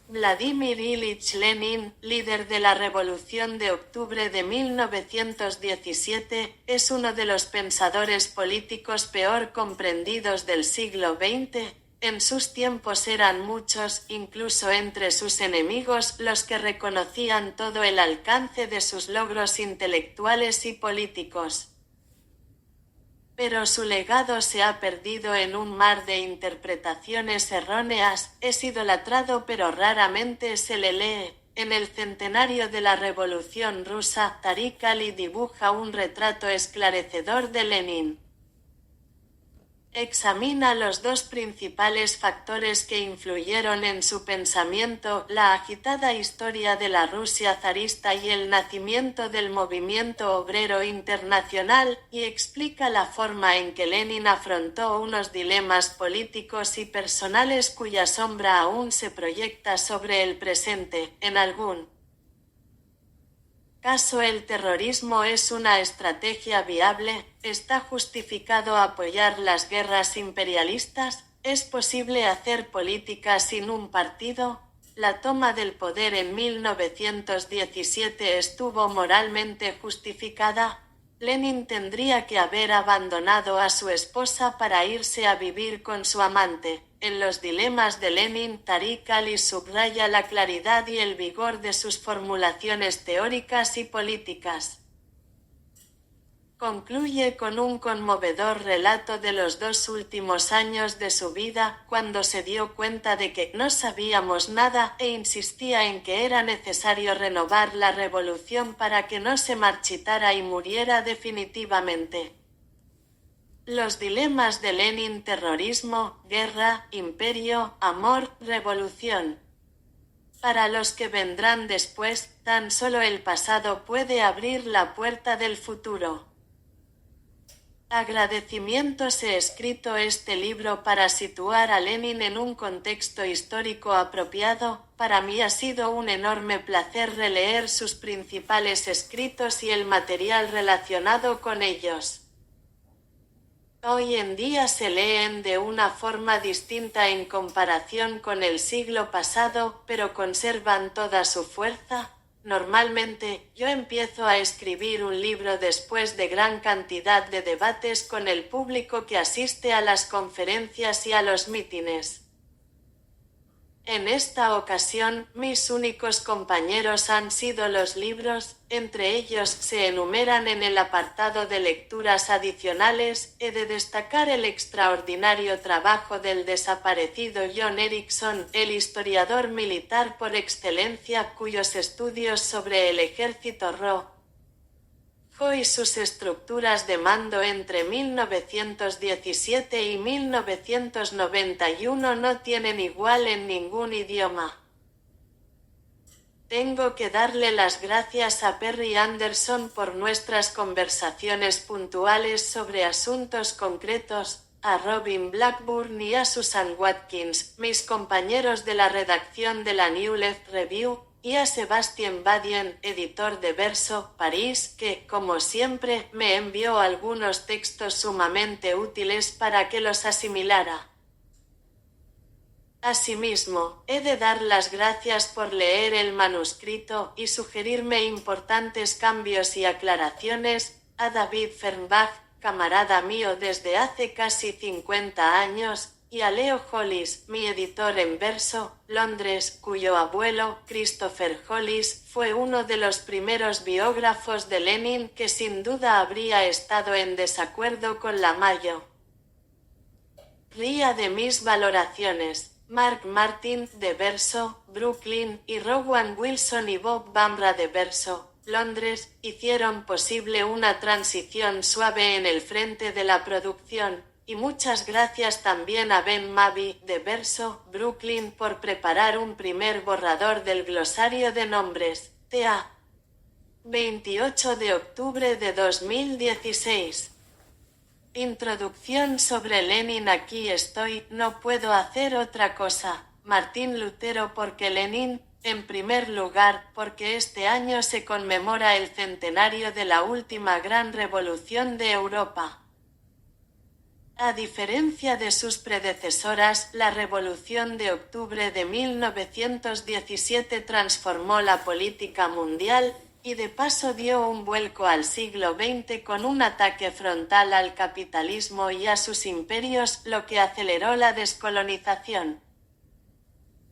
Vladimir Ilich Lenin, líder de la Revolución de Octubre de 1917, es uno de los pensadores políticos peor comprendidos del siglo XX. En sus tiempos eran muchos, incluso entre sus enemigos, los que reconocían todo el alcance de sus logros intelectuales y políticos. Pero su legado se ha perdido en un mar de interpretaciones erróneas, es idolatrado pero raramente se le lee. En el centenario de la Revolución Rusa, Tariq Ali dibuja un retrato esclarecedor de Lenin. Examina los dos principales factores que influyeron en su pensamiento, la agitada historia de la Rusia zarista y el nacimiento del movimiento obrero internacional, y explica la forma en que Lenin afrontó unos dilemas políticos y personales cuya sombra aún se proyecta sobre el presente. En algún caso el terrorismo es una estrategia viable, ¿está justificado apoyar las guerras imperialistas? ¿Es posible hacer política sin un partido? La toma del poder en 1917 estuvo moralmente justificada. Lenin tendría que haber abandonado a su esposa para irse a vivir con su amante. En los dilemas de Lenin, Tariq Ali subraya la claridad y el vigor de sus formulaciones teóricas y políticas. Concluye con un conmovedor relato de los 2 últimos años de su vida, cuando se dio cuenta de que no sabíamos nada, e insistía en que era necesario renovar la revolución para que no se marchitara y muriera definitivamente. Los dilemas de Lenin: terrorismo, guerra, imperio, amor, revolución. Para los que vendrán después, tan solo el pasado puede abrir la puerta del futuro. Agradecimientos. He escrito este libro para situar a Lenin en un contexto histórico apropiado. Para mí ha sido un enorme placer releer sus principales escritos y el material relacionado con ellos. Hoy en día se leen de una forma distinta en comparación con el siglo pasado, pero conservan toda su fuerza. Normalmente, yo empiezo a escribir un libro después de gran cantidad de debates con el público que asiste a las conferencias y a los mítines. En esta ocasión, mis únicos compañeros han sido los libros, entre ellos se enumeran en el apartado de lecturas adicionales. He de destacar el extraordinario trabajo del desaparecido John Erickson, el historiador militar por excelencia, cuyos estudios sobre el ejército rojo y sus estructuras de mando entre 1917 y 1991 no tienen igual en ningún idioma. Tengo que darle las gracias a Perry Anderson por nuestras conversaciones puntuales sobre asuntos concretos, a Robin Blackburn y a Susan Watkins, mis compañeros de la redacción de la New Left Review, y a Sebastien Badien, editor de Verso, París, que, como siempre, me envió algunos textos sumamente útiles para que los asimilara. Asimismo, he de dar las gracias por leer el manuscrito y sugerirme importantes cambios y aclaraciones, a David Fernbach, camarada mío desde hace casi 50 años, y a Leo Hollis, mi editor en Verso, Londres, cuyo abuelo, Christopher Hollis, fue uno de los primeros biógrafos de Lenin que sin duda habría estado en desacuerdo con la mayo ría de mis valoraciones. Mark Martin, de Verso, Brooklyn, y Rowan Wilson y Bob Bambra, de Verso, Londres, hicieron posible una transición suave en el frente de la producción. Y muchas gracias también a Ben Maby, de Verso, Brooklyn, por preparar un primer borrador del glosario de nombres. TA. 28 de octubre de 2016. Introducción sobre Lenin. Aquí estoy, no puedo hacer otra cosa. Martín Lutero. Porque Lenin, en primer lugar, porque este año se conmemora el centenario de la última gran revolución de Europa. A diferencia de sus predecesoras, la Revolución de Octubre de 1917 transformó la política mundial, y de paso dio un vuelco al siglo XX con un ataque frontal al capitalismo y a sus imperios, lo que aceleró la descolonización.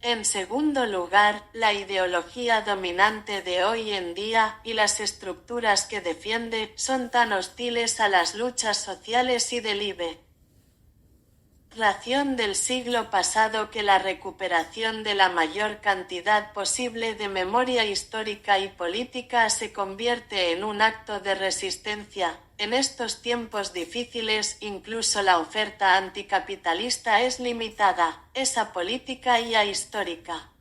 En segundo lugar, la ideología dominante de hoy en día, y las estructuras que defiende, son tan hostiles a las luchas sociales y del liberación del siglo pasado que la recuperación de la mayor cantidad posible de memoria histórica y política se convierte en un acto de resistencia. En estos tiempos difíciles, incluso la oferta anticapitalista es limitada, es apolítica y ahistórica.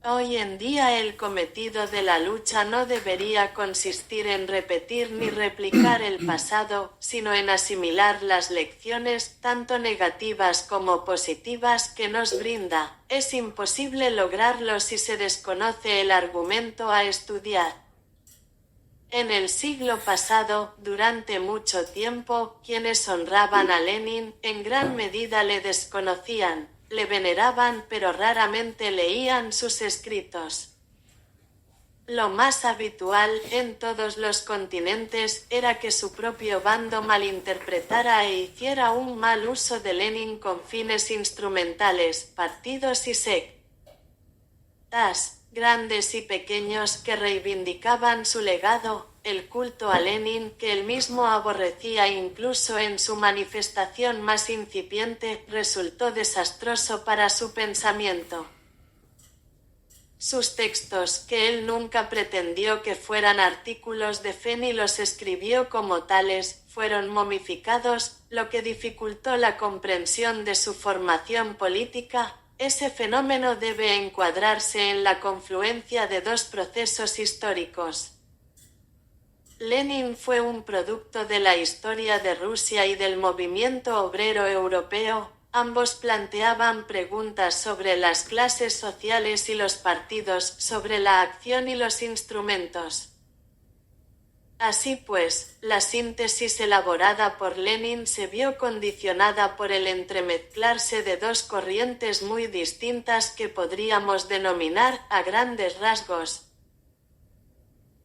Hoy en día el cometido de la lucha no debería consistir en repetir ni replicar el pasado, sino en asimilar las lecciones, tanto negativas como positivas, que nos brinda. Es imposible lograrlo si se desconoce el argumento a estudiar. En el siglo pasado, durante mucho tiempo, quienes honraban a Lenin, en gran medida le desconocían. Le veneraban pero raramente leían sus escritos. Lo más habitual, en todos los continentes, era que su propio bando malinterpretara e hiciera un mal uso de Lenin con fines instrumentales, partidos y sectas, grandes y pequeños, que reivindicaban su legado. El culto a Lenin, que él mismo aborrecía incluso en su manifestación más incipiente, resultó desastroso para su pensamiento. Sus textos, que él nunca pretendió que fueran artículos de fe ni los escribió como tales, fueron momificados, lo que dificultó la comprensión de su formación política. Ese fenómeno debe encuadrarse en la confluencia de dos procesos históricos. Lenin fue un producto de la historia de Rusia y del movimiento obrero europeo. Ambos planteaban preguntas sobre las clases sociales y los partidos, sobre la acción y los instrumentos. Así pues, la síntesis elaborada por Lenin se vio condicionada por el entremezclarse de dos corrientes muy distintas que podríamos denominar, a grandes rasgos,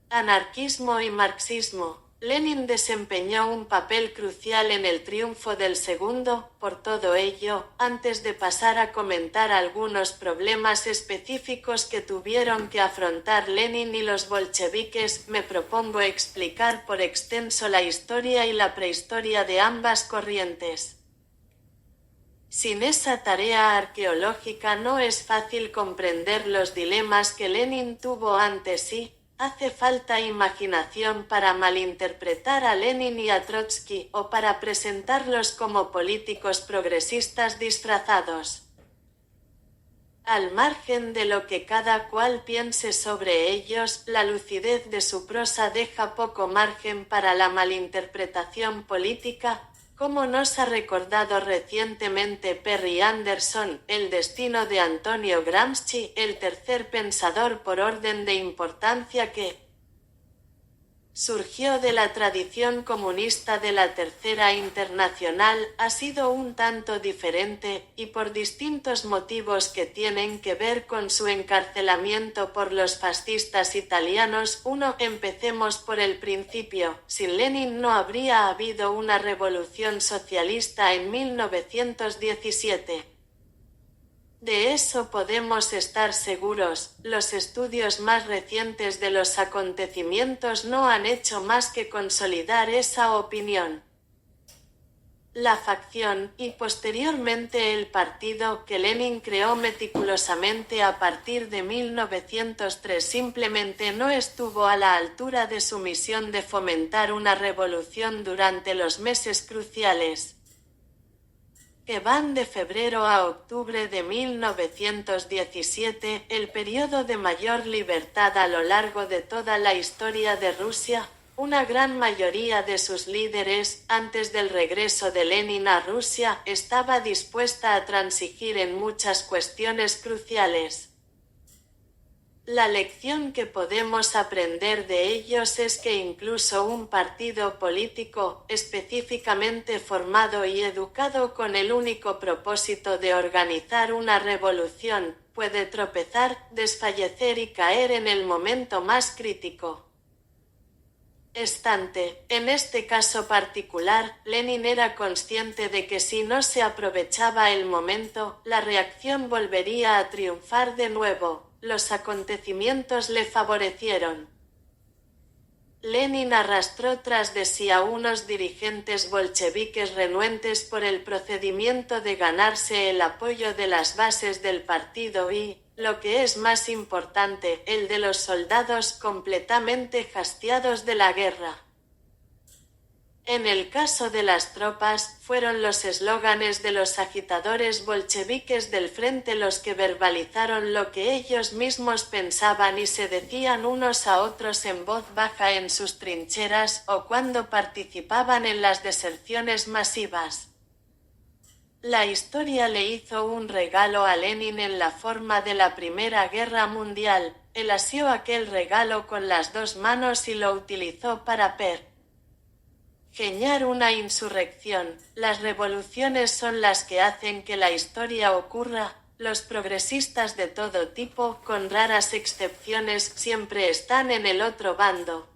anarquismo y marxismo. Lenin desempeñó un papel crucial en el triunfo del segundo. Por todo ello, antes de pasar a comentar algunos problemas específicos que tuvieron que afrontar Lenin y los bolcheviques, me propongo explicar por extenso la historia y la prehistoria de ambas corrientes. Sin esa tarea arqueológica no es fácil comprender los dilemas que Lenin tuvo ante sí. Hace falta imaginación para malinterpretar a Lenin y a Trotsky, o para presentarlos como políticos progresistas disfrazados. Al margen de lo que cada cual piense sobre ellos, la lucidez de su prosa deja poco margen para la malinterpretación política. Como nos ha recordado recientemente Perry Anderson, el destino de Antonio Gramsci, el tercer pensador por orden de importancia que surgió de la tradición comunista de la Tercera Internacional, ha sido un tanto diferente, y por distintos motivos que tienen que ver con su encarcelamiento por los fascistas italianos. 1. Empecemos por el principio. Sin Lenin no habría habido una revolución socialista en 1917. De eso podemos estar seguros. Los estudios más recientes de los acontecimientos no han hecho más que consolidar esa opinión. La facción, y posteriormente el partido, que Lenin creó meticulosamente a partir de 1903 simplemente no estuvo a la altura de su misión de fomentar una revolución durante los meses cruciales que van de febrero a octubre de 1917, el periodo de mayor libertad a lo largo de toda la historia de Rusia. Una gran mayoría de sus líderes, antes del regreso de Lenin a Rusia, estaba dispuesta a transigir en muchas cuestiones cruciales. La lección que podemos aprender de ellos es que incluso un partido político, específicamente formado y educado con el único propósito de organizar una revolución, puede tropezar, desfallecer y caer en el momento más crítico. En este caso particular, Lenin era consciente de que si no se aprovechaba el momento, la reacción volvería a triunfar de nuevo. Los acontecimientos le favorecieron. Lenin arrastró tras de sí a unos dirigentes bolcheviques renuentes por el procedimiento de ganarse el apoyo de las bases del partido y, lo que es más importante, el de los soldados completamente hastiados de la guerra. En el caso de las tropas, fueron los eslóganes de los agitadores bolcheviques del frente los que verbalizaron lo que ellos mismos pensaban y se decían unos a otros en voz baja en sus trincheras o cuando participaban en las deserciones masivas. La historia le hizo un regalo a Lenin en la forma de la Primera Guerra Mundial. Él asió aquel regalo con las dos manos y lo utilizó para pergeñar una insurrección. Las revoluciones son las que hacen que la historia ocurra. Los progresistas de todo tipo, con raras excepciones, siempre están en el otro bando.